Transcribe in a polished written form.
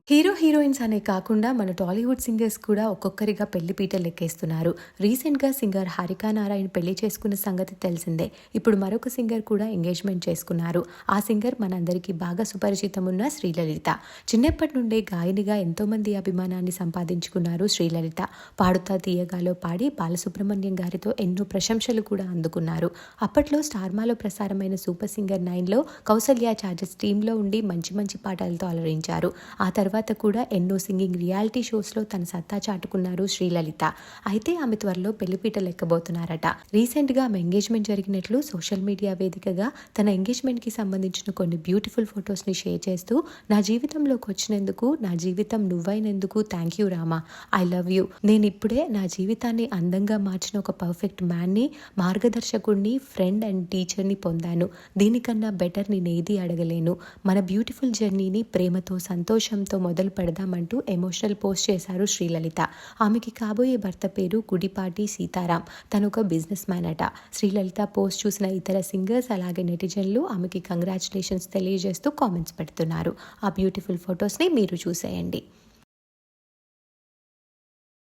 Heroines అనే కాకుండా మన టాలీవుడ్ సింగర్స్ కూడా ఒక్కొక్కరిగా పెళ్లి పీటలు ఎక్కేస్తున్నారు. రీసెంట్‌గా సింగర్ హారికా నారాయణ్ పెళ్లి చేసుకున్న సంగతి తెలిసిందే. ఇప్పుడు మరొక సింగర్ కూడా ఎంగేజ్‌మెంట్ చేసుకున్నారు. ఆ సింగర్ మనందరికీ బాగా సుపరిచితం ఉన్న శ్రీలలిత. చిన్నప్పటి నుండే గాయనిగా ఎంతోమంది అభిమానాన్ని సంపాదించుకున్నారు శ్రీలలిత. పాడుతా తీయగాలో పాడి బాలసుబ్రహ్మణ్యం గారితో ఎన్నో ప్రశంసలు కూడా అందుకున్నారు. అప్పట్లో స్టార్మాలో ప్రసారమైన సూపర్ సింగర్ 9లో కౌసల్య చార్జెస్ టీంలో ఉండి మంచి మంచి పాటలతో అలరించారు. ఆ తర్వాత కూడా ఎన్నో సింగింగ్ రియాలిటీ షోస్లో తన సత్తా చాటుకున్నారు శ్రీలలిత. అయితే ఆమె త్వరలో పెళ్లిపీటలు ఎక్కబోతున్నారట. రీసెంట్గా ఆమె ఎంగేజ్మెంట్ జరిగినట్లు సోషల్ మీడియా వేదికగా తన ఎంగేజ్మెంట్కి సంబంధించిన కొన్ని బ్యూటిఫుల్ ఫొటోస్ని షేర్ చేస్తూ, నా జీవితంలోకి వచ్చినందుకు, నా జీవితం నువ్వైనందుకు thank you Rama, I love you. నేను ఇప్పుడే నా జీవితాన్ని అందంగా మార్చిన ఒక పర్ఫెక్ట్ మ్యాన్ని, మార్గదర్శకుడిని, ఫ్రెండ్ అండ్ టీచర్ని పొందాను. దీనికన్నా బెటర్ నేనేది అడగలేను. మన బ్యూటిఫుల్ జర్నీని ప్రేమతో, సంతోషంతో మొదలు పెడదామంటూ ఎమోషనల్ పోస్ట్ చేశారు శ్రీలలిత. ఆమెకి కాబోయే భర్త పేరు గుడిపాటి సీతారాం. తను ఒక బిజినెస్ మ్యాన్ అట. శ్రీలలిత పోస్ట్ చూసిన ఇతర సింగర్స్ అలాగే నెటిజన్లు ఆమెకి కంగ్రాచులేషన్స్ తెలియజేస్తూ కామెంట్స్ పెడుతున్నారు. ఆ బ్యూటిఫుల్ ఫొటోస్ని మీరు చూసేయండి.